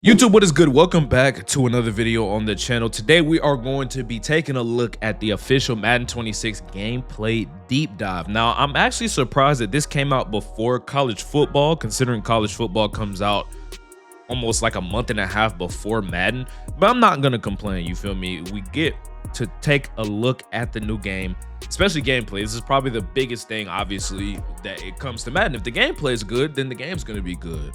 YouTube, what is good? Welcome back to another video on the channel. Today we are going to be taking a look at the official Madden 26 gameplay deep dive. Now, I'm actually surprised that this came out before college football, considering college football comes out almost like a month and a half before Madden, but I'm not gonna complain. You feel me? We get to take a look at the new game, especially gameplay. This is probably the biggest thing, obviously, that it comes to Madden. If the gameplay is good, then the game's gonna be good.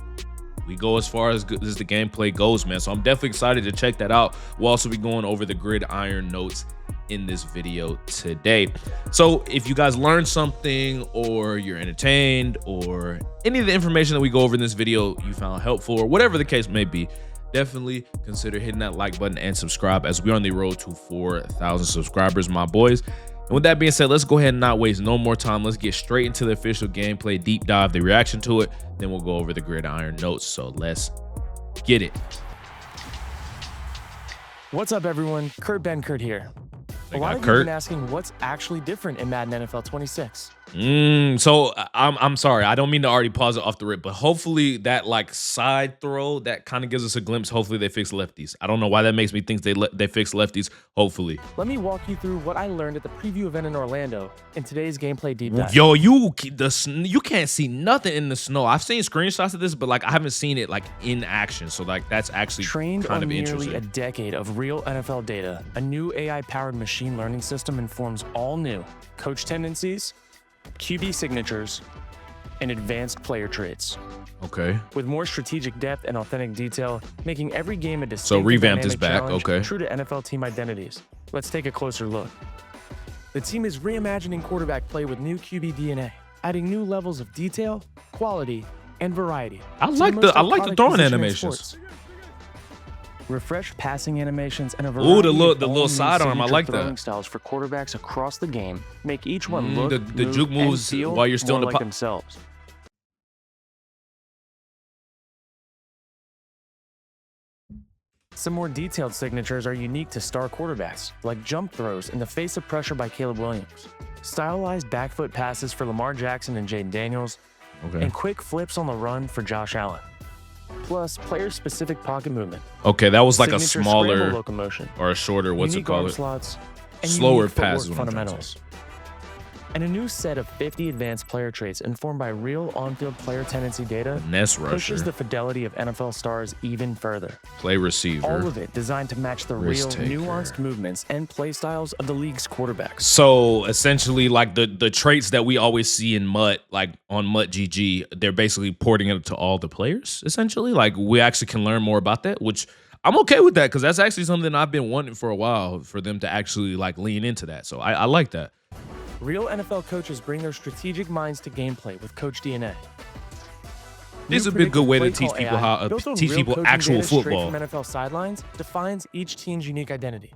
We go as far as good as the gameplay goes, man. So I'm definitely excited to check that out. We'll also be going over the gridiron notes in this video today. So if you guys learned something, or you're entertained, or any of the information that we go over in this video you found helpful, or whatever the case may be, definitely consider hitting that like button and subscribe, as we're on the road to 4,000 subscribers, my boys. And with that being said, let's go ahead and not waste no more time. Let's get straight into the official gameplay deep dive, the reaction to it. Then we'll go over the gridiron notes. So let's get it. What's up, everyone? Kurt here. A lot of you have been asking what's actually different in Madden NFL 26. So I'm sorry, I don't mean to already pause it off the rip, but hopefully that like side throw that kind of gives us a glimpse. Hopefully they fix lefties. I don't know why that makes me think they fix lefties. Hopefully. Let me walk you through what I learned at the preview event in Orlando in today's gameplay deep dive. Yo, you can't see nothing in the snow. I've seen screenshots of this, but like I haven't seen it like in action. So like that's actually trained kind on of nearly interesting. A decade of real NFL data, a new AI-powered machine learning system informs all new coach tendencies, QB signatures, and advanced player traits. Okay. With more strategic depth and authentic detail, making every game a distinct so revamped is back. Okay. True to NFL team identities. Let's take a closer look. The team is reimagining quarterback play with new QB DNA, adding new levels of detail, quality, and variety. I like the throwing animations. Refreshed passing animations and a variety the little sidearm. I like throwing that. Styles for quarterbacks across the game make each one look, the juke moves while you're still in the like themselves. Some more detailed signatures are unique to star quarterbacks, like jump throws in the face of pressure by Caleb Williams, stylized back foot passes for Lamar Jackson and Jaden Daniels, and quick flips on the run for Josh Allen. Plus, player-specific pocket movement. Okay, that was like a smaller locomotion, or a shorter, what's it called? Slots, and slower passes fundamentals. And a new set of 50 advanced player traits informed by real on-field player tendency data pushes the fidelity of NFL stars even further. Play receiver. All of it designed to match the real nuanced movements and play styles of the league's quarterbacks. So essentially like the traits that we always see in MUT, like on MUT GG, they're basically porting it to all the players, essentially. Like we actually can learn more about that, which I'm okay with that, because that's actually something I've been wanting for a while, for them to actually like lean into that. So I like that. Real NFL coaches bring their strategic minds to gameplay with Coach DNA. This is a big good way to teach people how teach people actual football. From NFL sidelines defines each team's unique identity.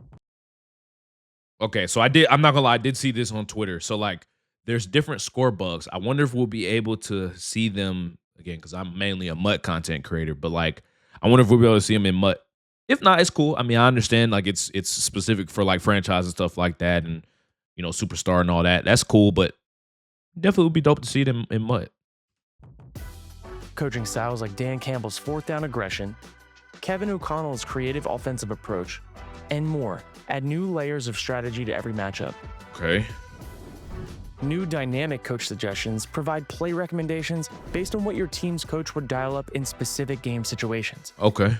Okay, so I'm not gonna lie, I did see this on Twitter. So like, there's different score bugs. I wonder if we'll be able to see them again, because I'm mainly a MUT content creator. But like, I wonder if we'll be able to see them in MUT. If not, it's cool. I mean, I understand like it's specific for like franchise and stuff like that, and you know, superstar and all that. That's cool, but definitely would be dope to see them in MUT. Coaching styles like Dan Campbell's fourth down aggression, Kevin O'Connell's creative offensive approach, and more add new layers of strategy to every matchup. Okay. New dynamic coach suggestions provide play recommendations based on what your team's coach would dial up in specific game situations. Okay.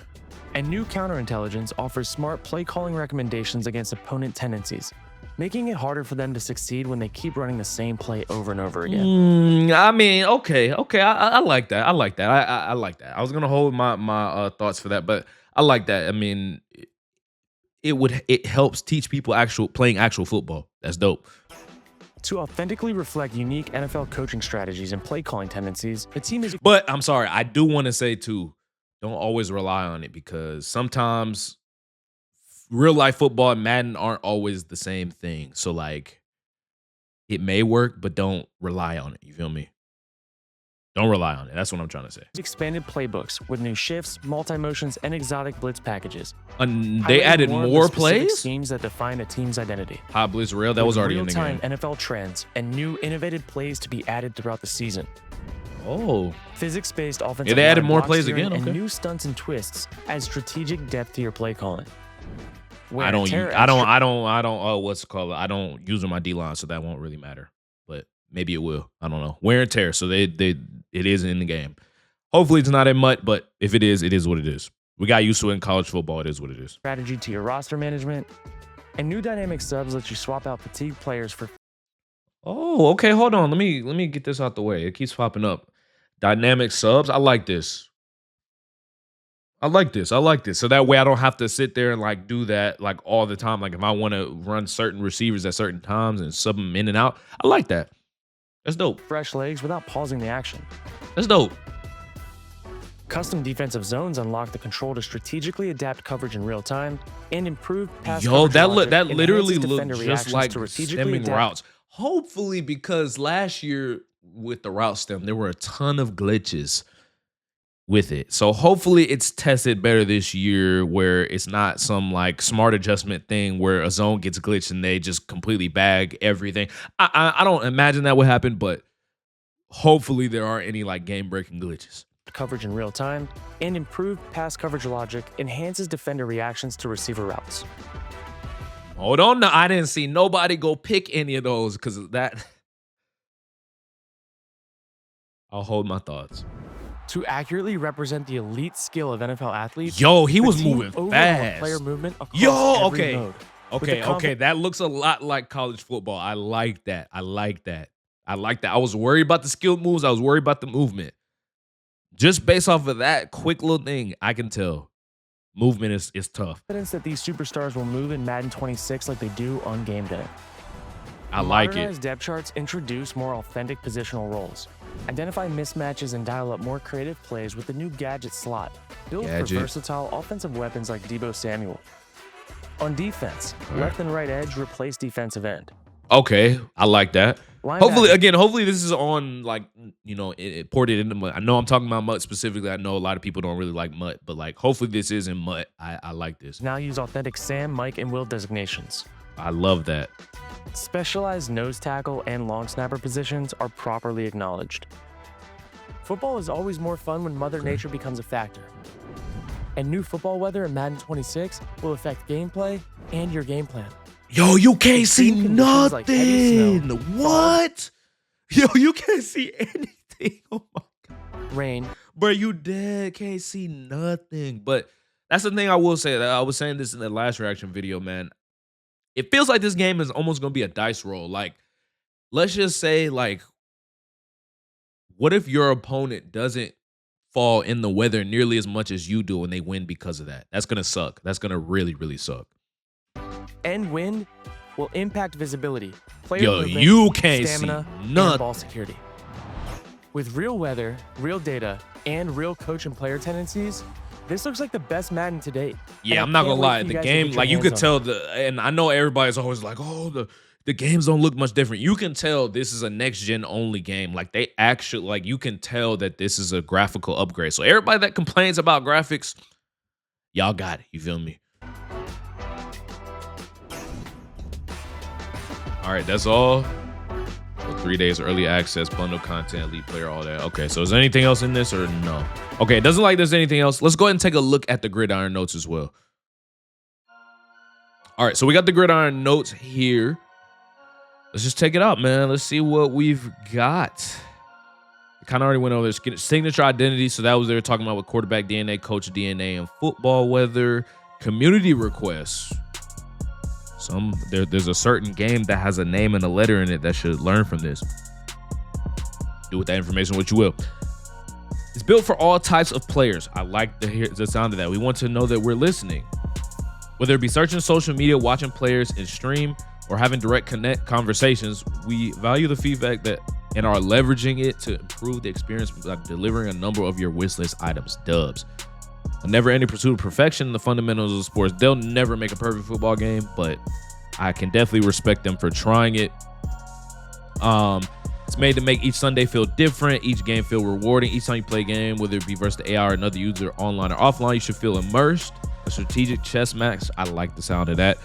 And new counterintelligence offers smart play calling recommendations against opponent tendencies, making it harder for them to succeed when they keep running the same play over and over again. I mean, okay. I like that. I like that. I like that. I was gonna hold my thoughts for that, but I like that. I mean, it helps teach people playing actual football. That's dope. To authentically reflect unique NFL coaching strategies and play calling tendencies, the team is. But I'm sorry, I do want to say too, don't always rely on it, because sometimes real life football and Madden aren't always the same thing. So like, it may work, but don't rely on it. You feel me? Don't rely on it. That's what I'm trying to say. Expanded playbooks with new shifts, multi-motions, and exotic blitz packages. They added more plays? Schemes that define a team's identity. High blitz rail, that was already in the game. Real-time NFL trends and new innovative plays to be added throughout the season. Oh. Physics-based offensive they added more plays again. And new stunts and twists add strategic depth to your play calling. I don't what's it called? I don't use on my D-line, so that won't really matter. But maybe it will. I don't know. Wear and tear, so it is in the game. Hopefully it's not in MUT, but if it is what it is. We got used to it in college football. It is what it is. Strategy to your roster management. And new dynamic subs let you swap out fatigued players for... Oh, okay. Hold on. Let me get this out the way. It keeps popping up. Dynamic subs. I like this. So that way I don't have to sit there and like do that like all the time. Like if I want to run certain receivers at certain times and sub them in and out, I like that. That's dope. Fresh legs without pausing the action. That's dope. Custom defensive zones unlock the control to strategically adapt coverage in real time and improve pass coverage. That literally looked just like stemming routes. Hopefully, because last year with the route stem, there were a ton of glitches with it. So hopefully it's tested better this year where it's not some like smart adjustment thing where a zone gets glitched and they just completely bag everything. I don't imagine that would happen, but hopefully there aren't any like game-breaking glitches. Coverage in real time and improved pass coverage logic enhances defender reactions to receiver routes. Hold on, I didn't see nobody go pick any of those because of that. I'll hold my thoughts. To accurately represent the elite skill of NFL athletes, yo, he was moving fast. Player movement across every mode. Okay. That looks a lot like college football. I like that. I was worried about the skilled moves. I was worried about the movement. Just based off of that quick little thing, I can tell movement is tough. Evidence that these superstars will move in Madden 26 like they do on game day. I like it. Modernized depth charts introduce more authentic positional roles. Identify mismatches and dial up more creative plays with the new gadget slot. Built for versatile offensive weapons like Deebo Samuel. On defense, left and right edge replace defensive end. Okay, I like that. Hopefully this is on like, you know, it ported into MUT. I know I'm talking about MUT specifically. I know a lot of people don't really like MUT, but like hopefully this is in MUT. I like this. Now use authentic Sam, Mike, and Will designations. I love that. Specialized nose tackle and long snapper positions are properly acknowledged. Football is always more fun when Mother Nature becomes a factor. And new football weather in Madden 26 will affect gameplay and your game plan. Yo, you can't see nothing. Like snow, what? Yo, you can't see anything. Oh my God. Rain. Bro, you dead. Can't see nothing. But that's the thing I will say. I was saying this in the last reaction video, man. It feels like this game is almost going to be a dice roll. Like, let's just say, like, what if your opponent doesn't fall in the weather nearly as much as you do and they win because of that? That's going to suck. That's going to really, really suck. And wind will impact visibility, player movement, you can't stamina, see nothing. And ball security. With real weather, real data, and real coach and player tendencies, this looks like the best Madden to date. Yeah, I'm not gonna lie. The game, like you could tell and I know everybody's always like, oh, the games don't look much different. You can tell this is a next gen only game. Like they actually, like you can tell that this is a graphical upgrade. So everybody that complains about graphics, y'all got it. You feel me? All right, that's all. 3 days early access, bundle content, elite player, all that. Okay, so is there anything else in this or no? Okay, it doesn't like there's anything else. Let's go ahead and take a look at the gridiron notes as well. All right, so we got the gridiron notes here. Let's just take it out, man. Let's see what we've got. Kind of already went over this. Signature identity, so that was they were talking about with quarterback DNA, coach DNA, and football weather. Community requests. There's a certain game that has a name and a letter in it that should learn from this. Do with that information what you will. It's built for all types of players. I like the sound of that. We want to know that we're listening. Whether it be searching social media, watching players in stream, or having direct connect conversations, we value the feedback that and are leveraging it to improve the experience by delivering a number of your wish list items. Dubs. A never-ending pursuit of perfection in the fundamentals of sports. They'll never make a perfect football game, but I can definitely respect them for trying it. It's made to make each Sunday feel different, each game feel rewarding. Each time you play a game, whether it be versus the AI or another user, online or offline, you should feel immersed. A strategic chess match. I like the sound of that.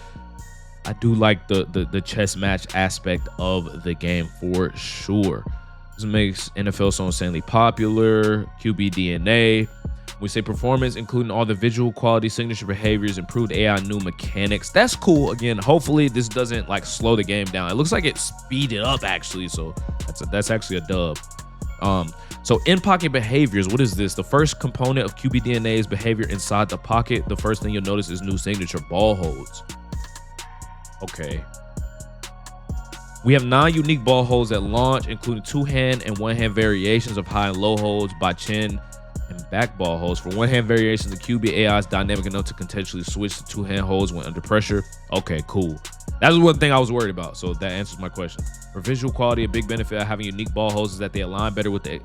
I do like the chess match aspect of the game for sure. This makes NFL so insanely popular. QB DNA. We say performance, including all the visual quality, signature behaviors, improved AI, new mechanics. That's cool. Again, hopefully this doesn't like slow the game down. It looks like it speeded up actually, so that's actually a dub. So in-pocket behaviors, what is this? The first component of QB DNA is behavior inside the pocket. The first thing you'll notice is new signature ball holds. Okay. We have 9 unique ball holds at launch, including 2-hand and 1-hand variations of high and low holds by chin and back ball holds. For 1-hand variations, the QB AI is dynamic enough to contextually switch to 2-hand holds when under pressure. Okay, cool. That was one thing I was worried about, so that answers my question. For visual quality, a big benefit of having unique ball holds is that they align better with the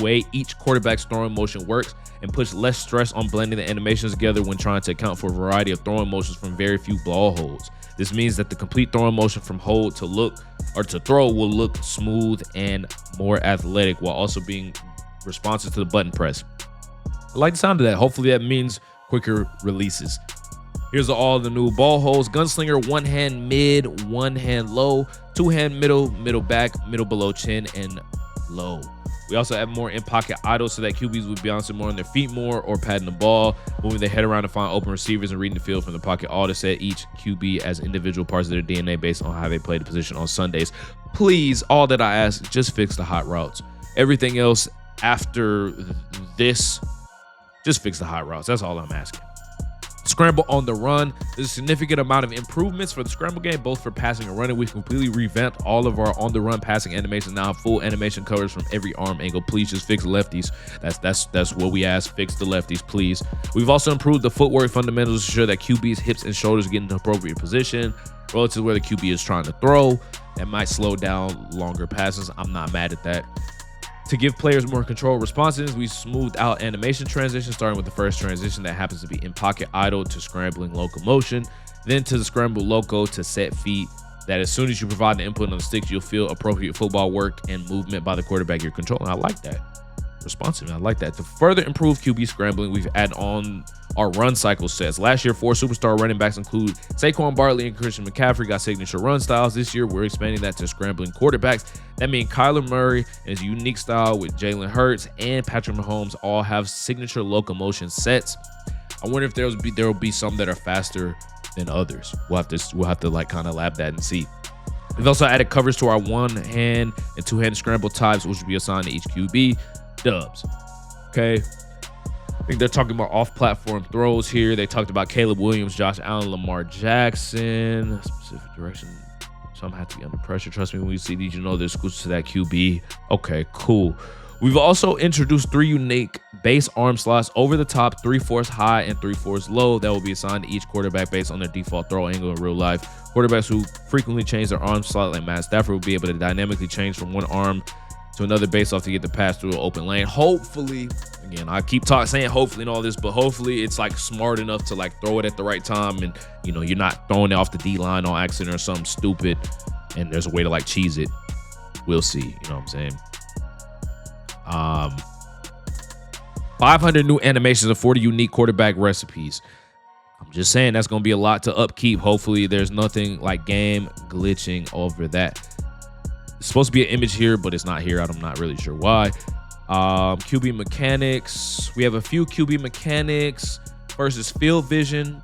way each quarterback's throwing motion works and puts less stress on blending the animations together when trying to account for a variety of throwing motions from very few ball holds. This means that the complete throwing motion from hold to throw will look smooth and more athletic while also being responsive to the button press. I like the sound of that. Hopefully that means quicker releases. Here's all the new ball holds. Gunslinger, 1-hand mid, 1-hand low, 2-hand middle back, middle below chin, and low. We also have more in-pocket idle so that QBs would be bouncing more on their feet more or padding the ball, moving their head around to find open receivers and reading the field from the pocket, all to set each QB as individual parts of their DNA based on how they play the position on Sundays. Please, all that I ask, just fix the hot routes. Everything else after this, just fix the hot routes. That's all I'm asking. Scramble on the run. There's a significant amount of improvements for the scramble game, both for passing and running. We've completely revamped all of our on the run passing animations now. Full animation covers from every arm angle. Please just fix lefties. That's what we ask. Fix the lefties, please. We've also improved the footwork fundamentals to ensure that QB's hips and shoulders get in the appropriate position relative to where the QB is trying to throw. That might slow down longer passes. I'm not mad at that. To give players more control responses, we smoothed out animation transitions, starting with the first transition that happens to be in pocket idle to scrambling locomotion, then to the scramble loco to set feet, that as soon as you provide the input on the sticks, you'll feel appropriate football work and movement by the quarterback you're controlling. I like that. Responsive, I like that. To further improve QB scrambling, we've added on our run cycle sets. Last year, 4 superstar running backs include Saquon Barkley and Christian McCaffrey got signature run styles. This year, we're expanding that to scrambling quarterbacks. That means Kyler Murray and his unique style with Jalen Hurts and Patrick Mahomes all have signature locomotion sets. I wonder if there will be some that are faster than others. We'll have to like kind of lab that and see. We've also added covers to our 1-hand and 2-hand scramble types, which will be assigned to each QB. Dubs. Okay. I think they're talking about off-platform throws here. They talked about Caleb Williams, Josh Allen, Lamar Jackson. Specific direction. Some have to be under pressure. Trust me, when you see these, you know they're exclusive to that QB. Okay, cool. We've also introduced 3 unique base arm slots over the top, 3/4 high and 3/4 low, that will be assigned to each quarterback based on their default throw angle in real life. Quarterbacks who frequently change their arm slot, like Matt Stafford, will be able to dynamically change from one arm to another base off to get the pass through an open lane. Hopefully, again, I keep saying hopefully and all this, but hopefully it's like smart enough to like throw it at the right time, and you know, you're not throwing it off the D-line on accident or something stupid, and there's a way to like cheese it. We'll see, you know what I'm saying? 500 new animations and 40 unique quarterback recipes. I'm just saying that's going to be a lot to upkeep. Hopefully there's nothing like game glitching over that. It's supposed to be an image here, but it's not here. I'm not really sure why. QB mechanics. We have a few QB mechanics. First is field vision.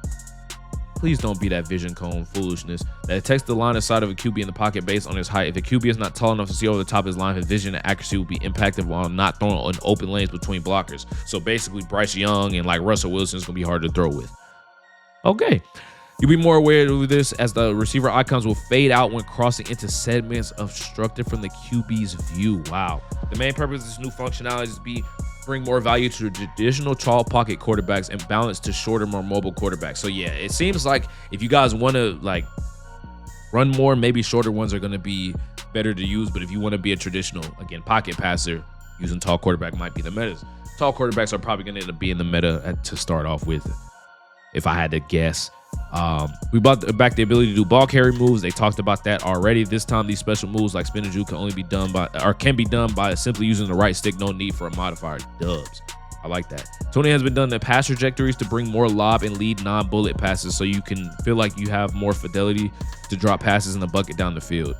Please don't be that vision cone foolishness. That detects the line of sight of a QB in the pocket based on his height. If a QB is not tall enough to see over the top of his line, his vision and accuracy will be impacted while not throwing on open lanes between blockers. So basically, Bryce Young and like Russell Wilson is going to be hard to throw with. Okay. You'll be more aware of this as the receiver icons will fade out when crossing into segments obstructed from the QB's view. Wow. The main purpose of this new functionality is to bring more value to traditional tall pocket quarterbacks and balance to shorter, more mobile quarterbacks. So yeah, it seems like if you guys want to like run more, maybe shorter ones are going to be better to use. But if you want to be a traditional, again, pocket passer, using tall quarterback might be the meta. Tall quarterbacks are probably going to end up being the meta to start off with, if I had to guess. We brought back the ability to do ball carry moves. They talked about that already. This time, these special moves like spin and juke can be done by simply using the right stick. No need for a modifier. Dubs. I like that. Tuning has been done to pass trajectories to bring more lob and lead non-bullet passes, so you can feel like you have more fidelity to drop passes in the bucket down the field.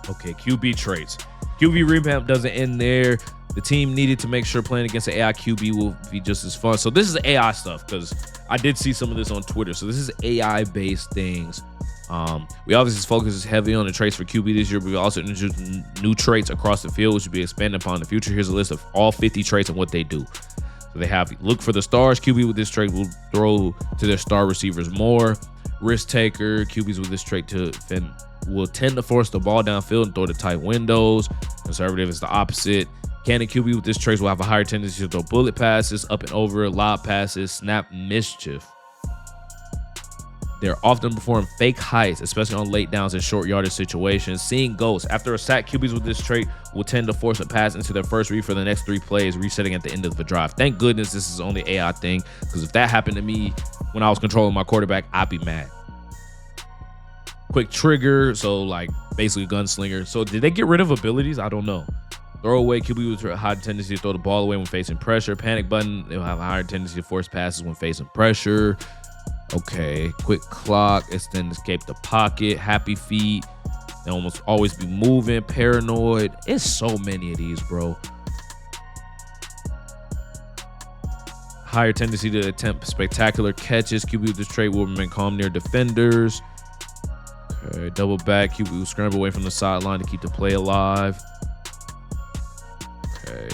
Okay, QB traits. QB revamp doesn't end there. The team needed to make sure playing against an AI QB will be just as fun. So this is AI stuff, because I did see some of this on Twitter. So this is AI-based things. We obviously focus heavily on the traits for QB this year, but we also introduced new traits across the field, which will be expanded upon in the future. Here's a list of all 50 traits and what they do. So they have look for the stars. QB with this trait will throw to their star receivers more. Risk taker. QBs with this trait will tend to force the ball downfield and throw to tight windows. Conservative is the opposite. Cannon QB with this trait will have a higher tendency to throw bullet passes, up and over, lob passes, snap mischief. They're often perform fake heights, especially on late downs and short yardage situations. Seeing ghosts. After a sack, QBs with this trait will tend to force a pass into their first read for the next 3 plays, resetting at the end of the drive. Thank goodness this is only AI thing, because if that happened to me when I was controlling my quarterback, I'd be mad. Quick trigger, so like basically gunslinger. So did they get rid of abilities? I don't know. Throwaway, QB with a high tendency to throw the ball away when facing pressure. Panic button, they'll have a higher tendency to force passes when facing pressure. Okay, quick clock, extend escape the pocket. Happy feet, they almost always be moving. Paranoid, it's so many of these, bro. Higher tendency to attempt spectacular catches. QB with this trait will remain calm near defenders. Okay, double back, QB will scramble away from the sideline to keep the play alive. Okay.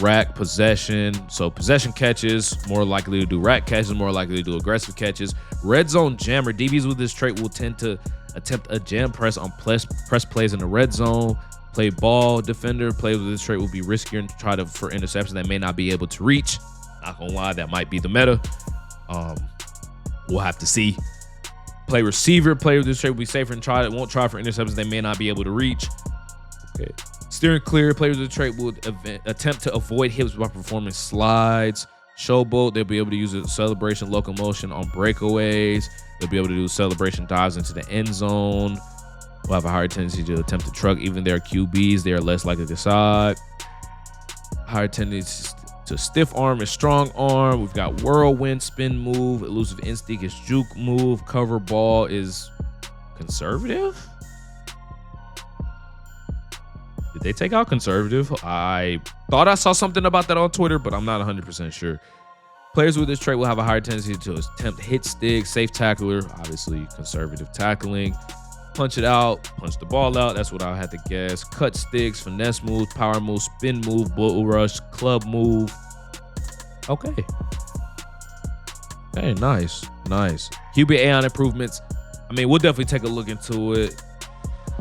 Rack possession. So possession catches, more likely to do rack catches, more likely to do aggressive catches. Red zone jammer. DBs with this trait will tend to attempt a jam press on press plays in the red zone. Play ball defender. Plays with this trait will be riskier and try for interceptions that may not be able to reach. Not gonna lie, that might be the meta. We'll have to see. Play receiver. Play with this trait will be safer and won't try for interceptions they may not be able to reach. Okay. Steering clear, players with the trait will attempt to avoid hits by performing slides. Showboat, they'll be able to use a celebration locomotion on breakaways. They'll be able to do celebration dives into the end zone. Will have a higher tendency to attempt to truck. Even their QBs, they are less likely to side. Higher tendency to stiff arm and strong arm. We've got whirlwind, spin move. Elusive instinct is juke move. Cover ball is conservative. Did they take out conservative? I thought I saw something about that on Twitter, but I'm not 100% sure. Players with this trait will have a higher tendency to attempt hit stick, safe tackler, obviously conservative tackling, punch it out, punch the ball out. That's what I had to guess. Cut sticks, finesse move, power move, spin move, bull rush, club move. Okay. Hey, nice. QB AI improvements. I mean, we'll definitely take a look into it.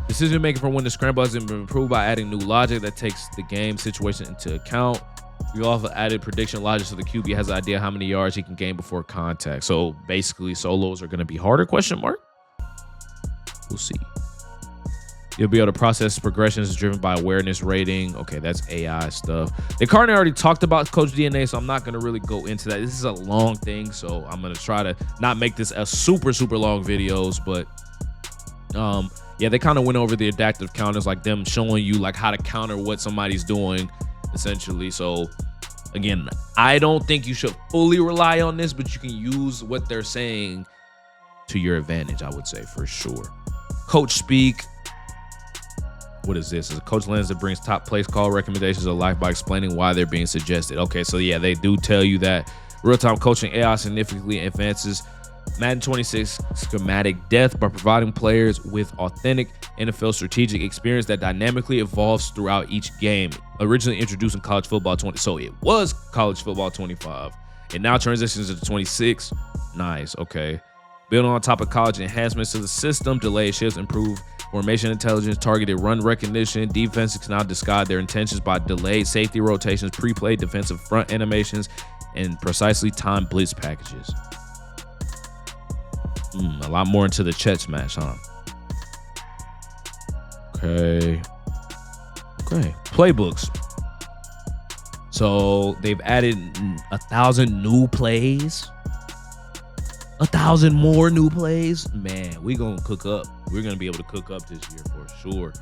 Decision making for when the scramble has been improved by adding new logic that takes the game situation into account. We also added prediction logic so the QB has an idea how many yards he can gain before contact. So basically, solos are going to be harder, question mark? We'll see. You'll be able to process progressions driven by awareness rating. Okay, that's AI stuff. The Carney already talked about Coach DNA, so I'm not going to really go into that. This is a long thing, so I'm going to try to not make this a super long videos, but yeah, they kind of went over the adaptive counters, like them showing you like how to counter what somebody's doing, essentially. So again, I don't think you should fully rely on this, but you can use what they're saying to your advantage, I would say, for sure. Coach speak. What is this? It's a coach lens that brings top place call recommendations to life by explaining why they're being suggested. Okay, so yeah, they do tell you that real-time coaching AI significantly advances Madden 26 schematic depth by providing players with authentic NFL strategic experience that dynamically evolves throughout each game. Originally introduced in college football 20, so it was college football 25. It now transitions to 26. Nice, okay. Building on top of college enhancements to the system, delay shifts, improve formation intelligence, targeted run recognition. Defenses can now disguise their intentions by delayed safety rotations, pre-play defensive front animations, and precisely timed blitz packages. A lot more into the chess smash, huh? Okay. Playbooks. So they've added 1,000 new plays. 1,000 more new plays, man, we're gonna cook up. We're gonna be able to cook up this year for sure.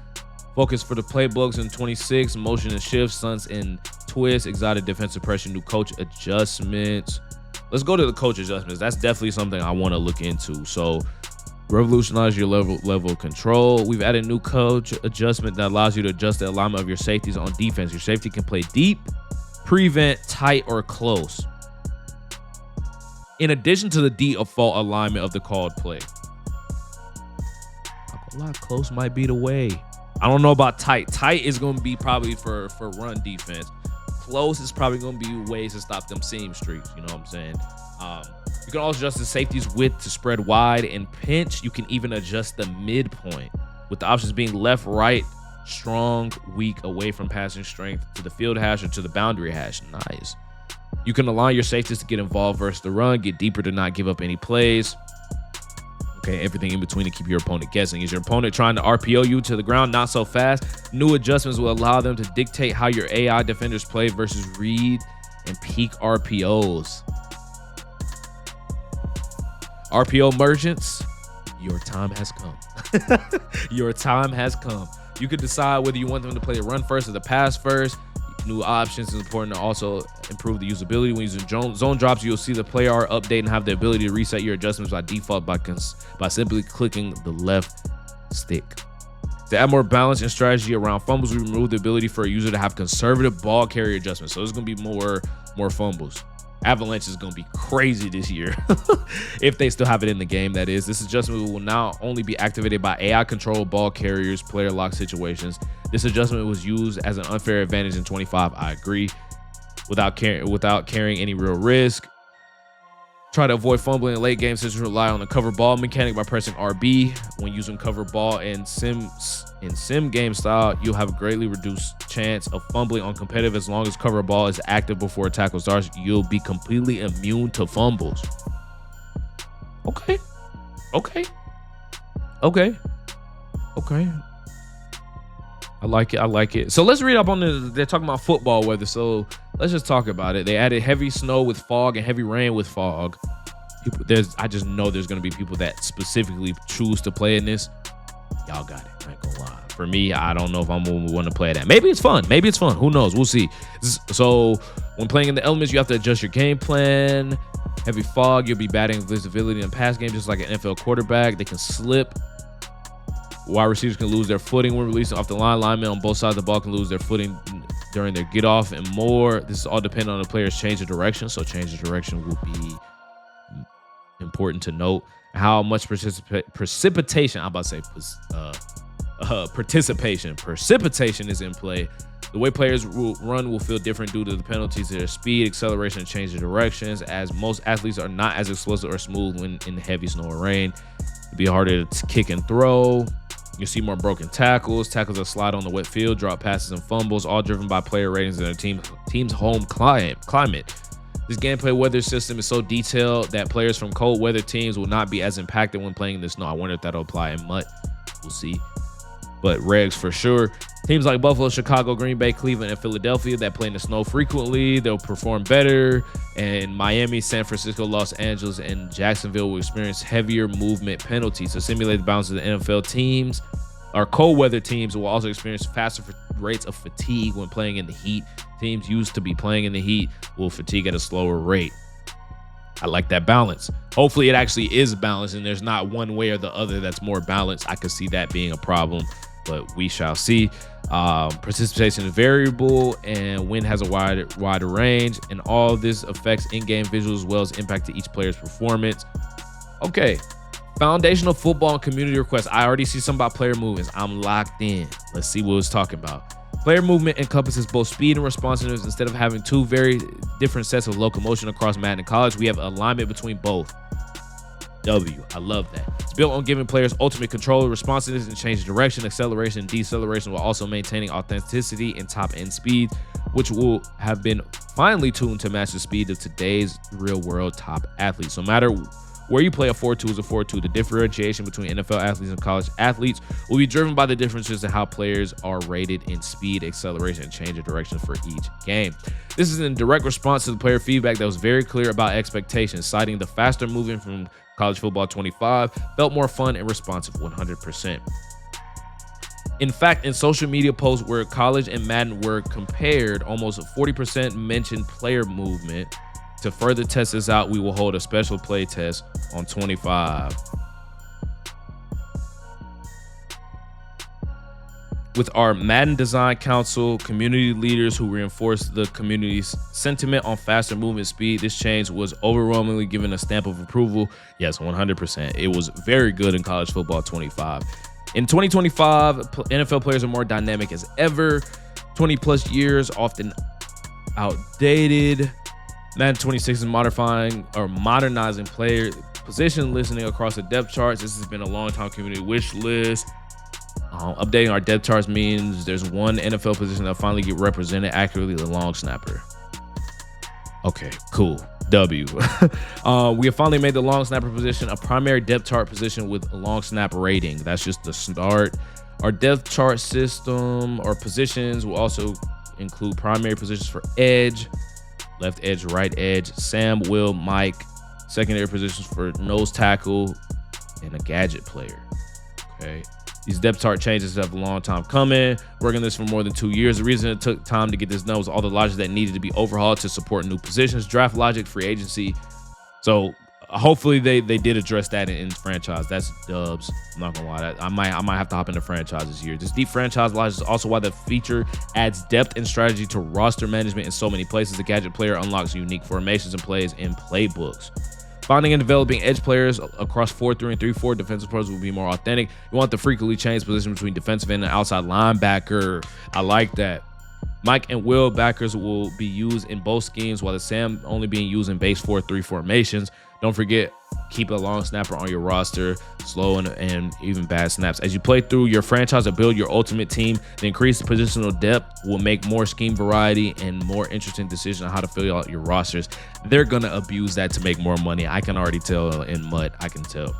Focus for the playbooks in 26, motion and shifts, stunts and twists, exotic defensive pressure, new coach adjustments. Let's go to the coach adjustments. That's definitely something I want to look into. So revolutionize your level of control. We've added new coach adjustment that allows you to adjust the alignment of your safeties on defense. Your safety can play deep, prevent, tight, or close, in addition to the default alignment of the called play. A lot close might be the way. I don't know about tight. Tight is going to be probably for run defense. Close is probably going to be ways to stop them seam streaks. You know what I'm saying? You can also adjust the safety's width to spread wide and pinch. You can even adjust the midpoint, with the options being left, right, strong, weak, away from passing strength, to the field hash or to the boundary hash. Nice. You can align your safeties to get involved versus the run, get deeper to not give up any plays. Okay, everything in between to keep your opponent guessing. Is your opponent trying to RPO you to the ground? Not so fast. New adjustments will allow them to dictate how your AI defenders play versus read and peak RPOs. RPO merchants, your time has come. Your time has come. You can decide whether you want them to play the run first or the pass first. New options is important to also improve the usability. When using zone drops, you'll see the player update and have the ability to reset your adjustments by default by simply clicking the left stick. To add more balance and strategy around fumbles, we remove the ability for a user to have conservative ball carrier adjustments. So there's going to be more fumbles. Avalanche is going to be crazy this year if they still have it in the game, that is. This adjustment will now only be activated by AI controlled ball carriers, player lock situations. This adjustment was used as an unfair advantage in 25. I agree. Without carrying any real risk. Try to avoid fumbling in late game since you rely on the cover ball mechanic by pressing RB. When using cover ball in sim game style, you'll have a greatly reduced chance of fumbling on competitive. As long as cover ball is active before a tackle starts, you'll be completely immune to fumbles. Okay. I like it. So let's read up on they're talking about football weather. So let's just talk about it. They added heavy snow with fog and heavy rain with fog. I just know there's going to be people that specifically choose to play in this. Y'all got it. I ain't gonna lie. For me, I don't know if I'm going to want to play that. Maybe it's fun. Who knows? We'll see. So when playing in the elements, you have to adjust your game plan. Heavy fog, you'll be batting visibility in pass game just like an NFL quarterback. They can slip. Wide receivers can lose their footing when releasing off the line. Linemen on both sides of the ball can lose their footing during their get off and more. This is all dependent on the player's change of direction. So change of direction will be important to note. How much precipitation, I'm about to say precipitation is in play. The way players will run will feel different due to the penalties to their speed, acceleration, and change of directions, as most athletes are not as explosive or smooth when in heavy snow or rain. It'll be harder to kick and throw. You'll see more broken tackles that slide on the wet field, drop passes, and fumbles, all driven by player ratings and their team's home climate. This gameplay weather system is so detailed that players from cold weather teams will not be as impacted when playing in the snow. I wonder if that'll apply in MUT. We'll see. But regs for sure. Teams like Buffalo, Chicago, Green Bay, Cleveland, and Philadelphia that play in the snow frequently, they'll perform better. And Miami, San Francisco, Los Angeles, and Jacksonville will experience heavier movement penalties. To simulate the balance of the NFL teams, our cold weather teams will also experience faster rates of fatigue when playing in the heat. Teams used to be playing in the heat will fatigue at a slower rate. I like that balance. Hopefully it actually is balanced and there's not one way or the other that's more balanced. I could see that being a problem, but we shall see. Precipitation is variable and wind has a wider range, and all this affects in-game visuals as well as impact to each player's performance. Okay, foundational football and community requests. I already see some about player movements. I'm locked in. Let's see what it's talking about. Player movement encompasses both speed and responsiveness. Instead of having two very different sets of locomotion across Madden and college, we have alignment between both. I love that. It's built on giving players ultimate control, responsiveness, and change of direction, acceleration, and deceleration, while also maintaining authenticity and top-end speed, which will have been finely tuned to match the speed of today's real-world top athletes. No matter Where you play a 4-2 is a 4-2. The differentiation between NFL athletes and college athletes will be driven by the differences in how players are rated in speed, acceleration, and change of direction for each game. This is in direct response to the player feedback that was very clear about expectations, citing the faster moving from College Football 25 felt more fun and responsive 100%. In fact, in social media posts where college and Madden were compared, almost 40% mentioned player movement. To further test this out, we will hold a special play test on 25. With our Madden Design Council community leaders who reinforced the community's sentiment on faster movement speed, this change was overwhelmingly given a stamp of approval. Yes, 100%. It was very good in College Football 25. In 2025, NFL players are more dynamic as ever. 20 plus years, often outdated. Madden 26 is modernizing player position listening across the depth charts. This has been a long time community wish list. Updating our depth charts means there's one NFL position that finally get represented accurately, the long snapper. Okay, cool. W. We have finally made the long snapper position a primary depth chart position with a long snap rating. That's just the start. Our depth chart system or positions will also include primary positions for edge, left edge, right edge, Sam, Will, Mike, secondary positions for nose tackle, and a gadget player. Okay. These depth chart changes have a long time coming. Working this for more than 2 years. The reason it took time to get this done was all the logic that needed to be overhauled to support new positions, draft logic, free agency. So hopefully they did address that in franchise. That's dubs. I'm not gonna lie. I might have to hop into franchise this year. This deep franchise logic is also why the feature adds depth and strategy to roster management in so many places. The gadget player unlocks unique formations and plays in playbooks. Finding and developing edge players across 4-3 and 3-4 defensive players will be more authentic. You want the frequently changed position between defensive end and outside linebacker. I like that. Mike and Will backers will be used in both schemes, while the Sam only being used in base 4-3 formations. Don't forget, keep a long snapper on your roster, slow and even bad snaps. As you play through your franchise or build your ultimate team, the increased positional depth will make more scheme variety and more interesting decisions on how to fill out your rosters. They're going to abuse that to make more money. I can already tell in MUT. I can tell.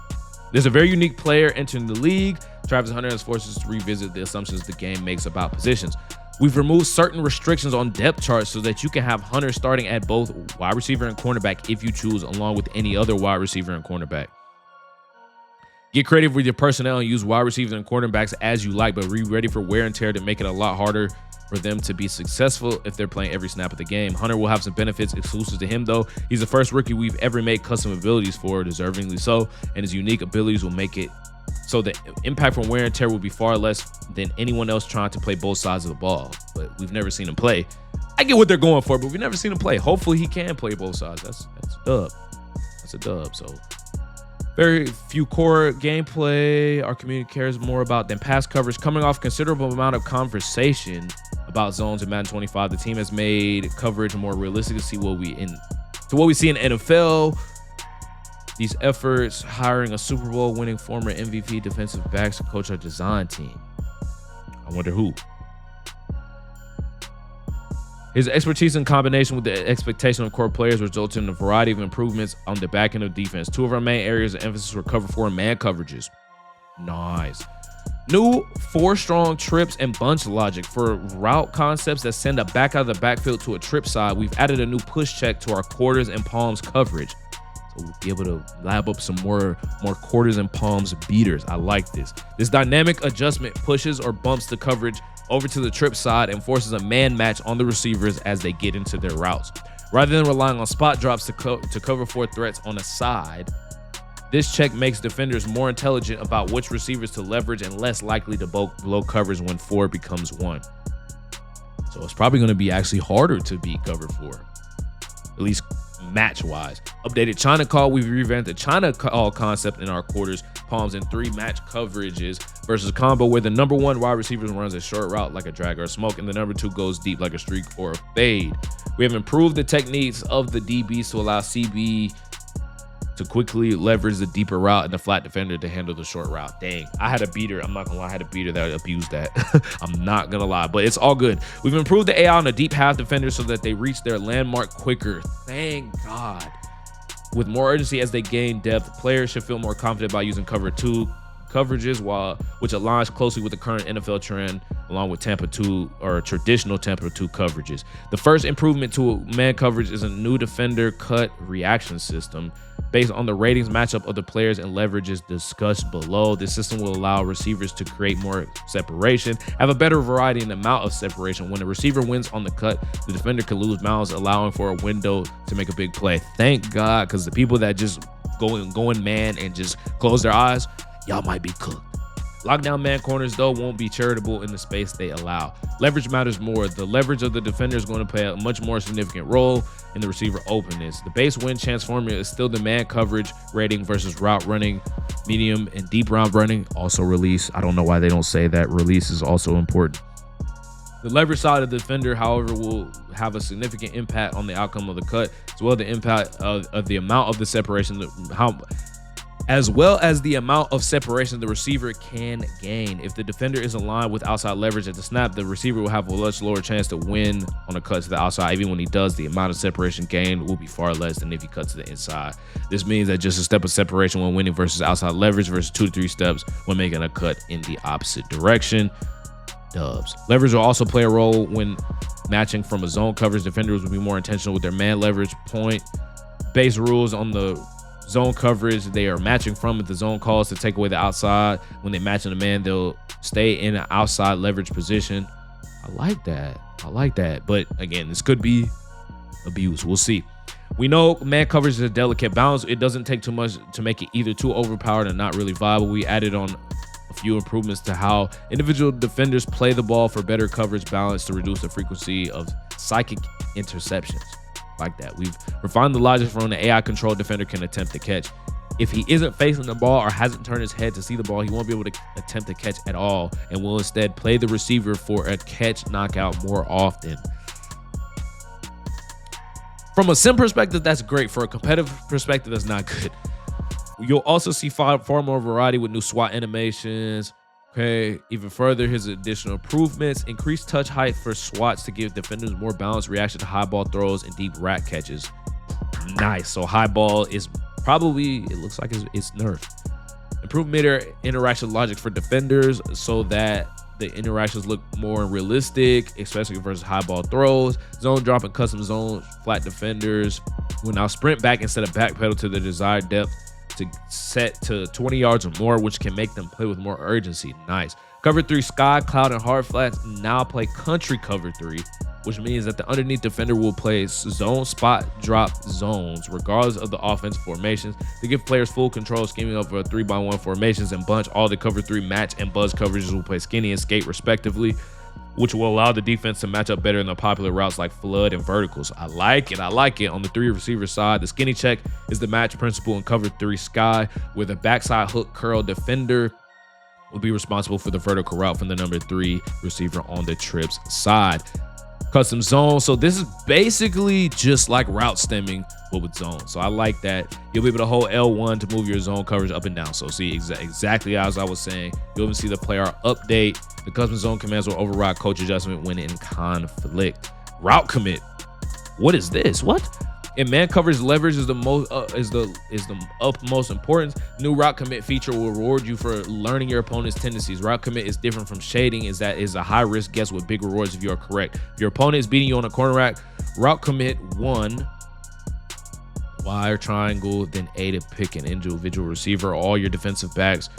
There's a very unique player entering the league. Travis Hunter has forced us to revisit the assumptions the game makes about positions. We've removed certain restrictions on depth charts so that you can have Hunter starting at both wide receiver and cornerback if you choose, along with any other wide receiver and cornerback. Get creative with your personnel and use wide receivers and cornerbacks as you like, but be ready for wear and tear to make it a lot harder for them to be successful if they're playing every snap of the game. Hunter will have some benefits exclusive to him, though. He's the first rookie we've ever made custom abilities for, deservingly so, and his unique abilities will make it so the impact from wear and tear will be far less than anyone else trying to play both sides of the ball. But we've never seen him play. I get what they're going for, but we've never seen him play. Hopefully he can play both sides. That's a dub. That's a dub. So very few core gameplay our community cares more about than pass coverage. Coming off considerable amount of conversation about zones in Madden 25, the team has made coverage more realistic to what we see in NFL. These efforts, hiring a Super Bowl winning former MVP defensive backs to coach our design team. I wonder who. His expertise in combination with the expectation of core players resulted in a variety of improvements on the back end of defense. Two of our main areas of emphasis were cover 4 and man coverages. Nice. New 4-strong trips and bunch logic for route concepts that send a back out of the backfield to a trip side. We've added a new push check to our quarters and palms coverage. So we'll be able to lab up some more quarters and palms beaters. I like this. This dynamic adjustment pushes or bumps the coverage over to the trip side and forces a man match on the receivers as they get into their routes. Rather than relying on spot drops to cover 4 threats on a side, this check makes defenders more intelligent about which receivers to leverage and less likely to blow coverage when 4 becomes 1. So it's probably going to be actually harder to beat cover 4, at least match-wise. Updated China call. We've revamped the China call concept in our quarters, palms, and 3 match coverages versus combo, where the number 1 wide receiver runs a short route like a drag or a smoke, and the number 2 goes deep like a streak or a fade. We have improved the techniques of the DBs to allow CB to quickly leverage the deeper route and the flat defender to handle the short route. Dang, I had a beater. I'm not gonna lie, I had a beater that abused that. I'm not gonna lie, but it's all good. We've improved the AI on the deep half defender so that they reach their landmark quicker. Thank God. With more urgency as they gain depth, players should feel more confident by using cover 2 coverages, which aligns closely with the current NFL trend, along with Tampa 2 or traditional Tampa 2 coverages. The first improvement to man coverage is a new defender cut reaction system based on the ratings matchup of the players and leverages discussed below. This system will allow receivers to create more separation, have a better variety in the amount of separation. When the receiver wins on the cut, the defender can lose balance, allowing for a window to make a big play. Thank God, because the people that just go in man and just close their eyes, y'all might be cooked. Lockdown man corners, though, won't be charitable in the space they allow. Leverage matters more. The leverage of the defender is going to play a much more significant role in the receiver openness. The base win chance formula is still the man coverage rating versus route running, medium and deep route running. Also release. I don't know why they don't say that. Release is also important. The leverage side of the defender, however, will have a significant impact on the outcome of the cut, as well as the impact of the amount of the separation, as well as the amount of separation the receiver can gain. If the defender is aligned with outside leverage at the snap, the receiver will have a much lower chance to win on a cut to the outside. Even when he does, the amount of separation gained will be far less than if he cuts to the inside. This means that just a step of separation when winning versus outside leverage versus 2 to 3 steps when making a cut in the opposite direction. Dubs. Leverage will also play a role when matching from a zone coverage. Defenders will be more intentional with their man leverage point. Base rules on the zone coverage they are matching from if the zone calls to take away the outside. When they match in the man, they'll stay in an outside leverage position. I like that. But again, this could be abused. We'll see. We know man coverage is a delicate balance. It doesn't take too much to make it either too overpowered and not really viable. We added on a few improvements to how individual defenders play the ball for better coverage balance to reduce the frequency of psychic interceptions. Like that. We've refined the logic from the AI controlled defender can attempt to catch. If he isn't facing the ball or hasn't turned his head to see the ball, he won't be able to attempt to catch at all and will instead play the receiver for a catch knockout more often. From a sim perspective, that's great. For a competitive perspective, that's not good. You'll also see far more variety with new SWAT animations. Okay, even further, here's additional improvements. Increased touch height for SWATs to give defenders more balanced reaction to high ball throws and deep rack catches. Nice. So high ball is probably, it looks like it's nerfed. Improved interaction logic for defenders so that the interactions look more realistic, especially versus high ball throws. Zone drop and custom zone flat defenders will now sprint back instead of backpedal to the desired depth to set to 20 yards or more, which can make them play with more urgency. Nice. Cover 3 sky, cloud, and hard flats now play country cover 3, which means that the underneath defender will play zone spot drop zones regardless of the offensive formations to give players full control scheming over 3x1 formations and bunch. All the cover 3 match and buzz coverages will play skinny and skate respectively, which will allow the defense to match up better in the popular routes like flood and verticals. I like it. On the 3 receiver side, the skinny check is the match principle in cover 3 sky, where the backside hook curl defender will be responsible for the vertical route from the number 3 receiver on the trips side. Custom zone. So this is basically just like route stemming, but with zone. So I like that. You'll be able to hold L1 to move your zone coverage up and down. So see exactly as I was saying, you'll even see the player update. The custom zone commands will override coach adjustment when in conflict. Route commit. What is this? What? In man coverage, leverage is the most important. New route commit feature will reward you for learning your opponent's tendencies. Route commit is different from shading, is a high risk guess with big rewards if you are correct. If your opponent is beating you on a corner rack, route commit 1 wire triangle, then A to pick an individual receiver. All your defensive backs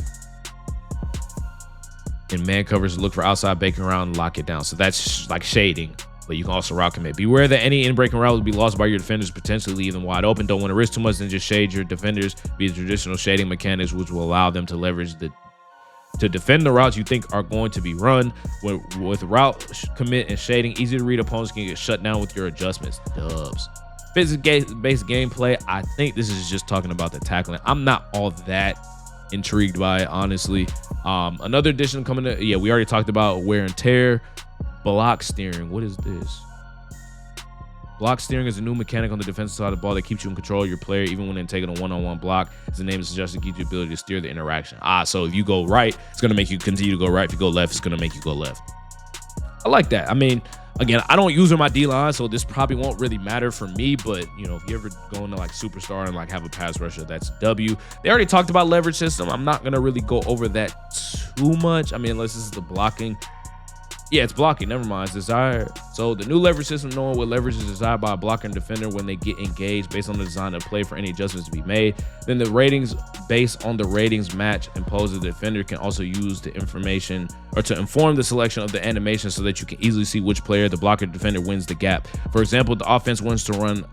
in man coverage look for outside breaking around and lock it down. So that's like shading. But you can also route commit. Beware that any in-breaking route will be lost by your defenders, potentially leave them wide open. Don't want to risk too much, then just shade your defenders via traditional shading mechanics, which will allow them to leverage to defend the routes you think are going to be run. With route commit and shading, easy to read, opponents can get shut down with your adjustments. Dubs. Physics-based gameplay, I think this is just talking about the tackling. I'm not all that intrigued by it, honestly. Another addition coming to, we already talked about wear and tear. Block steering. What is this? Block steering is a new mechanic on the defensive side of the ball that keeps you in control of your player even when they're taking a one-on-one block. As the name suggests, it gives you the ability to steer the interaction. So if you go right, it's going to make you continue to go right. If you go left, it's going to make you go left. I like that. I mean, again, I don't use her in my D-line, so this probably won't really matter for me, but, you know, if you ever go into, like, superstar and, like, have a pass rusher, that's W. They already talked about leverage system. I'm not going to really go over that too much. I mean, unless this is the blocking. Yeah, it's blocking. Never mind. It's desired. So the new leverage system, knowing what leverage is desired by a blocker and defender when they get engaged based on the design of the play for any adjustments to be made. Then the ratings based on the ratings match imposed, the defender can also use the information or to inform the selection of the animation so that you can easily see which player, the blocker, defender, wins the gap. For example, the offense wants to run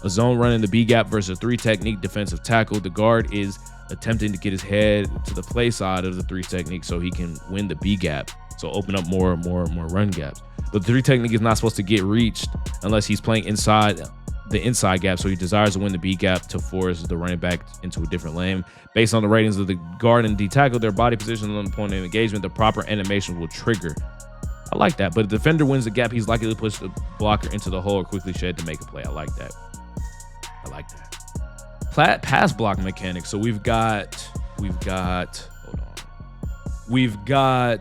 a zone run in the B gap versus a 3 technique defensive tackle. The guard is attempting to get his head to the play side of the 3 technique so he can win the B gap. So open up more run gaps. But the 3 technique is not supposed to get reached unless he's playing inside the inside gap. So he desires to win the B gap to force the running back into a different lane. Based on the ratings of the guard and D tackle, their body position on the point of engagement, the proper animation will trigger. I like that. But if the defender wins the gap, he's likely to push the blocker into the hole or quickly shed to make a play. I like that. I like that. Pass block mechanics. So we've got, hold on.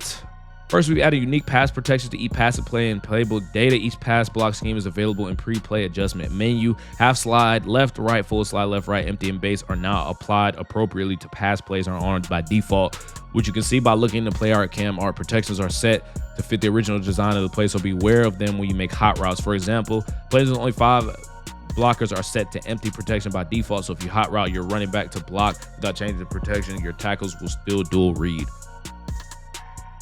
First, we've added unique pass protection to each pass and play and playbook data. Each pass block scheme is available in pre-play adjustment menu. Half slide, left, right, full slide, left, right, empty, and base are now applied appropriately to pass plays are on by default, which you can see by looking in the play art cam. Art protections are set to fit the original design of the play, so beware of them when you make hot routes. For example, plays with only 5 blockers are set to empty protection by default, so if you hot route your running back to block without changing the protection, your tackles will still dual read.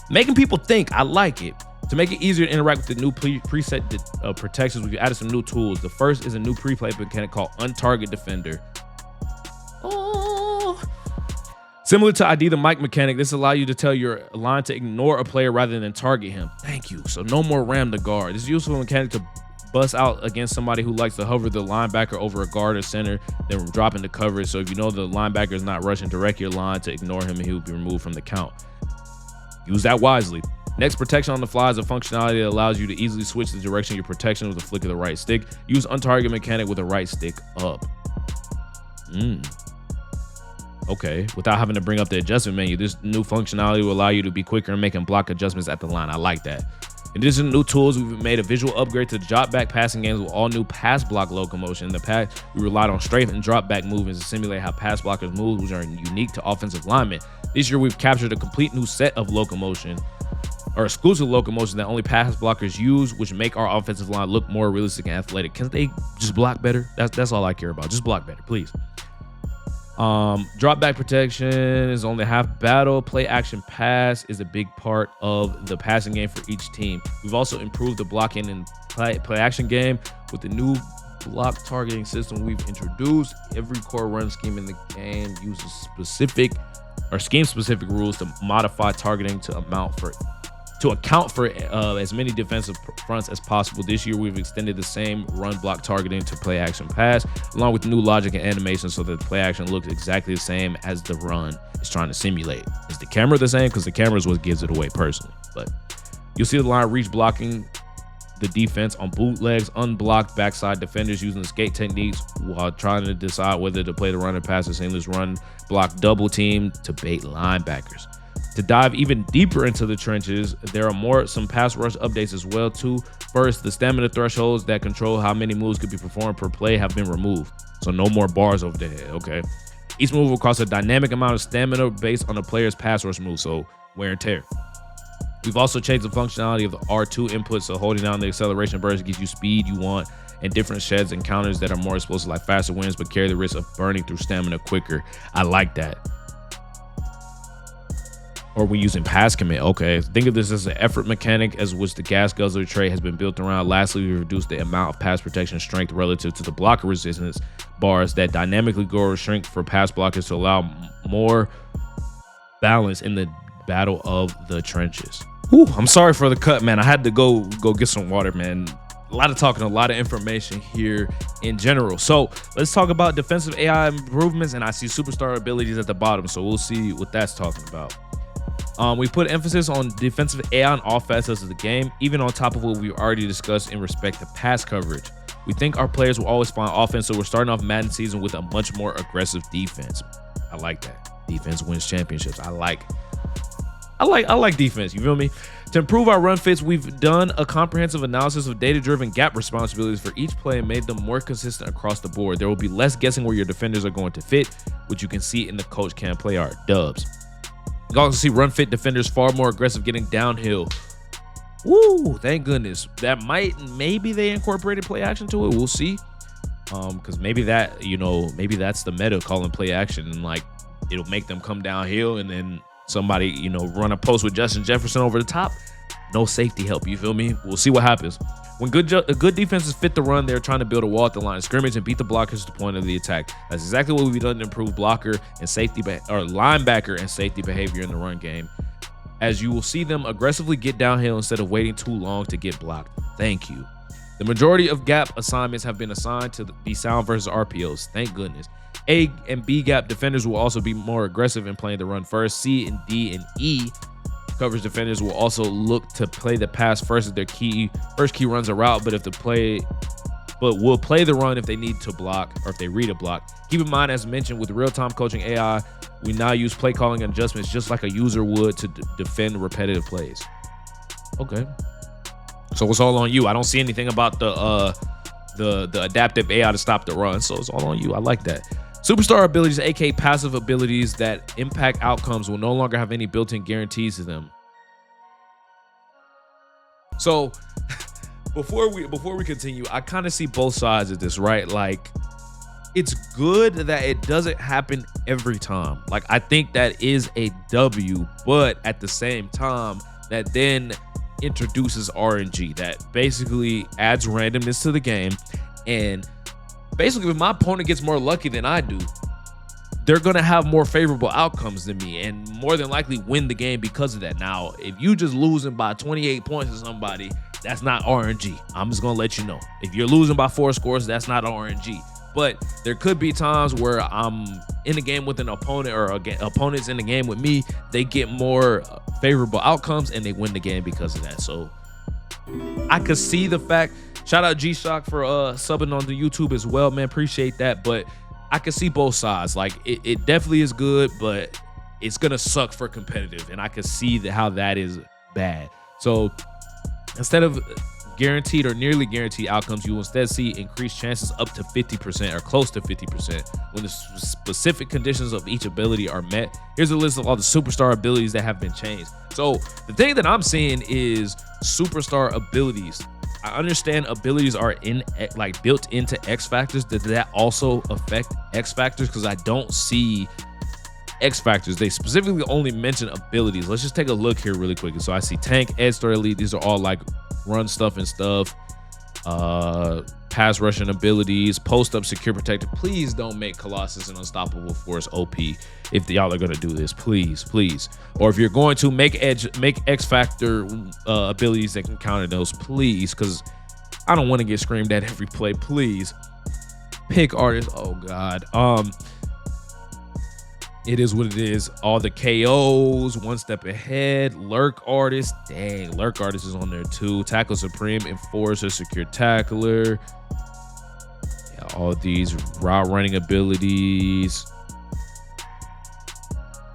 Making people think. I like it. To make it easier to interact with the new preset protections, we've added some new tools. The first is a new pre-play mechanic called Untarget Defender. Oh. Similar to ID the mic mechanic, this allows you to tell your line to ignore a player rather than target him. Thank you. So no more ram the guard. This is useful mechanic to bust out against somebody who likes to hover the linebacker over a guard or center, then drop into coverage. So if you know the linebacker is not rushing direct your line to ignore him, and he will be removed from the count. Use that wisely. Next, protection on the fly is a functionality that allows you to easily switch the direction of your protection with a flick of the right stick. Use untarget mechanic with the right stick up. Okay, without having to bring up the adjustment menu, this new functionality will allow you to be quicker in making block adjustments at the line. I like that. In addition to new tools, we've made a visual upgrade to the drop back passing games with all new pass block locomotion. In the past, we relied on strafe and drop back movements to simulate how pass blockers move, which are unique to offensive linemen. This year, we've captured a complete new set of locomotion, or exclusive locomotion, that only pass blockers use, which make our offensive line look more realistic and athletic. Can they just block better? That's all I care about. Just block better, please. Drop back protection is only half battle. Play action pass is a big part of the passing game for each team. We've also improved the blocking and play action game with the new block targeting system we've introduced. Every core run scheme in the game uses scheme-specific rules to modify targeting to account for as many defensive fronts as possible. This year, we've extended the same run block targeting to play action pass, along with new logic and animation so that the play action looks exactly the same as the run is trying to simulate. Is the camera the same? Because the camera is what gives it away personally. But you'll see the line reach blocking the defense on bootlegs, unblocked backside defenders using the skate techniques while trying to decide whether to play the run and pass the seamless run block double team to bait linebackers. To dive even deeper into the trenches, there are some pass rush updates as well too. First, the stamina thresholds that control how many moves could be performed per play have been removed. So no more bars over the head, okay? Each move will cost a dynamic amount of stamina based on the player's pass rush move, so wear and tear. We've also changed the functionality of the R2 input, so holding down the acceleration burst gives you speed you want, and different sheds and counters that are more explosive like faster wins but carry the risk of burning through stamina quicker. I like that. Or when using pass commit. Okay, think of this as an effort mechanic as which the gas guzzler trait has been built around. Lastly, we reduced the amount of pass protection strength relative to the blocker resistance bars that dynamically grow or shrink for pass blockers to allow more balance in the battle of the trenches. Whew, I'm sorry for the cut, man. I had to go get some water, man. A lot of talking, a lot of information here in general. So let's talk about defensive AI improvements, and I see superstar abilities at the bottom, so we'll see what that's talking about. We put emphasis on defensive AI on all facets of the game, even on top of what we already discussed in respect to pass coverage. We think our players will always find offense, so we're starting off Madden season with a much more aggressive defense. I like that. Defense wins championships. I like I like defense. You feel me? To improve our run fits, we've done a comprehensive analysis of data-driven gap responsibilities for each play and made them more consistent across the board. There will be less guessing where your defenders are going to fit, which you can see in the Coach Can Play art. Dubs. You can also see run fit defenders far more aggressive getting downhill. Woo, thank goodness. Maybe they incorporated play action to it. We'll see. Because maybe that's the meta, calling play action, and like it'll make them come downhill and then somebody, run a post with Justin Jefferson over the top. No safety help, you feel me? We'll see what happens. When good defenses fit the run, they're trying to build a wall at the line of scrimmage and beat the blockers to the point of the attack. That's exactly what we've done to improve blocker and safety or linebacker and safety behavior in the run game, as you will see them aggressively get downhill instead of waiting too long to get blocked. Thank you. The majority of gap assignments have been assigned to be sound versus RPOs. Thank goodness. A and B gap defenders will also be more aggressive in playing the run first. C and D and E coverage defenders will also look to play the pass first as their first key runs a route, but will play the run if they need to block or if they read a block. Keep in mind, as mentioned, with real-time coaching AI, we now use play calling adjustments just like a user would to defend repetitive plays. Okay. So it's all on you. I don't see anything about the adaptive AI to stop the run, so it's all on you. I like that. Superstar abilities, aka passive abilities that impact outcomes, will no longer have any built-in guarantees to them. So before we continue, I kind of see both sides of this, right? Like, it's good that it doesn't happen every time. Like, I think that is a W, but at the same time, that then introduces RNG that basically adds randomness to the game. And basically, if my opponent gets more lucky than I do, they're going to have more favorable outcomes than me and more than likely win the game because of that. Now, if you just losing by 28 points to somebody, that's not RNG. I'm just going to let you know. If you're losing by 4 scores, that's not RNG. But there could be times where I'm in the game with an opponent or opponents in the game with me, they get more favorable outcomes and they win the game because of that. So I could see the fact. Shout out G-Shock for subbing on the YouTube as well, man. Appreciate that. But I can see both sides. Like, it definitely is good, but it's going to suck for competitive. And I can see how that is bad. So instead of guaranteed or nearly guaranteed outcomes, you will instead see increased chances up to 50% or close to 50% when the specific conditions of each ability are met. Here's a list of all the superstar abilities that have been changed. So the thing that I'm seeing is superstar abilities. I understand abilities are built into X factors. Does that also affect X factors? Because I don't see X factors. They specifically only mention abilities. Let's just take a look here really quickly. So I see tank, edge, star, elite. These are all like run stuff and stuff. Pass rushing abilities, post up, secure, protected. Please don't make Colossus an unstoppable force OP if y'all are gonna do this. Please. Or if you're going to make X factor abilities that can counter those, please, because I don't want to get screamed at every play. Please pick artist. Oh God. It is what it is. All the KOs, one step ahead. Lurk artist. Dang, Lurk artist is on there too. Tackle supreme, enforcer, secure tackler. Yeah, all these route running abilities.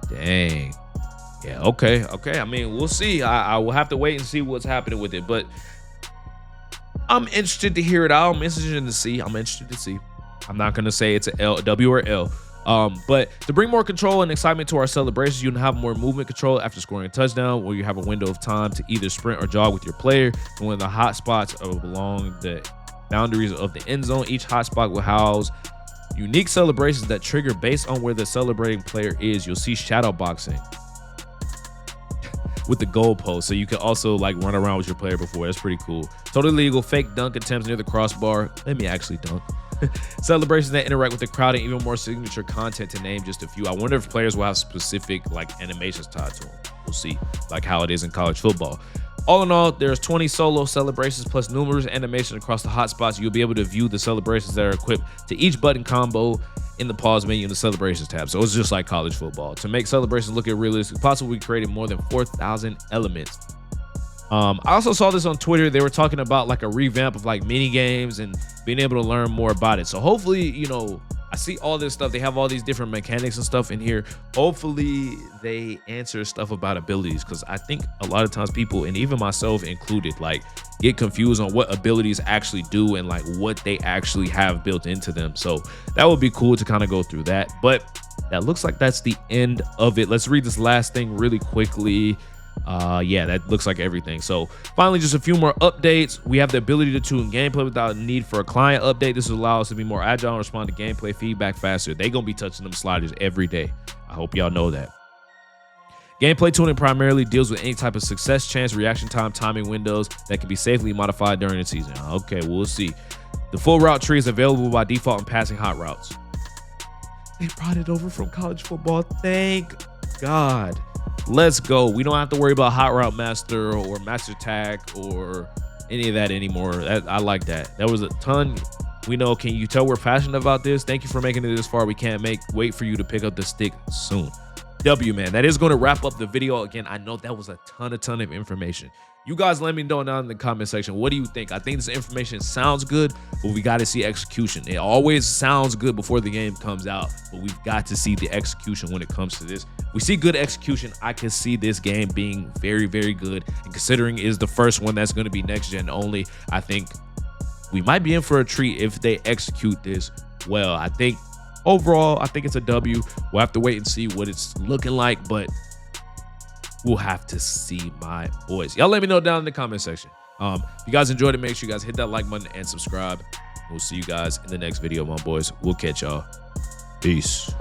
Dang. Yeah, okay. I mean, we'll see. I will have to wait and see what's happening with it. But I'm interested to hear it out. I'm interested to see. I'm not going to say it's a W or L. But to bring more control and excitement to our celebrations, you can have more movement control after scoring a touchdown, where you have a window of time to either sprint or jog with your player. And one of the hot spots along the boundaries of the end zone, each hot spot will house unique celebrations that trigger based on where the celebrating player is. You'll see shadow boxing with the goalpost, so you can also like run around with your player before. That's pretty cool. Totally legal. Fake dunk attempts near the crossbar. Let me actually dunk. Celebrations that interact with the crowd and even more signature content, to name just a few. I wonder if players will have specific like animations tied to them. We'll see, like how it is in college football. All in all, there's 20 solo celebrations plus numerous animations across the hotspots. You'll be able to view the celebrations that are equipped to each button combo in the pause menu in the celebrations tab. So it's just like college football. To make celebrations look as realistic as possible, we created more than 4,000 elements. I also saw this on Twitter. They were talking about like a revamp of like mini games and being able to learn more about it. So hopefully, I see all this stuff. They have all these different mechanics and stuff in here. Hopefully they answer stuff about abilities, because I think a lot of times people, and even myself included, like get confused on what abilities actually do and like what they actually have built into them. So that would be cool to kind of go through that. But that looks like that's the end of it. Let's read this last thing really quickly. Yeah, that looks like everything. So finally, just a few more updates. We have the ability to tune gameplay without a need for a client update. This will allow us to be more agile and respond to gameplay feedback faster. They gonna be touching them sliders every day. I hope y'all know that. Gameplay tuning primarily deals with any type of success chance, reaction time, timing windows that can be safely modified during the season. Okay, we'll see. The full route tree is available by default in passing hot routes. They brought it over from college football. Thank God. Let's go. We don't have to worry about Hot Route Master or Master Tag or any of that anymore. I like that. That was a ton. We know. Can you tell we're passionate about this? Thank you for making it this far. We can't wait for you to pick up the stick soon. W, man. That is going to wrap up the video. Again, I know that was a ton of information. You guys let me know down in the comment section. What do you think? I think this information sounds good, but we got to see execution. It always sounds good before the game comes out, but we've got to see the execution when it comes to this. We see good execution. I can see this game being very good. And considering it is the first one that's going to be next gen only, I think we might be in for a treat if they execute this well. I think overall, I think it's a W. We'll have to wait and see what it's looking like, but we'll have to see, my boys. Y'all let me know down in the comment section. If you guys enjoyed it, make sure you guys hit that like button and subscribe. We'll see you guys in the next video, my boys. We'll catch y'all. Peace.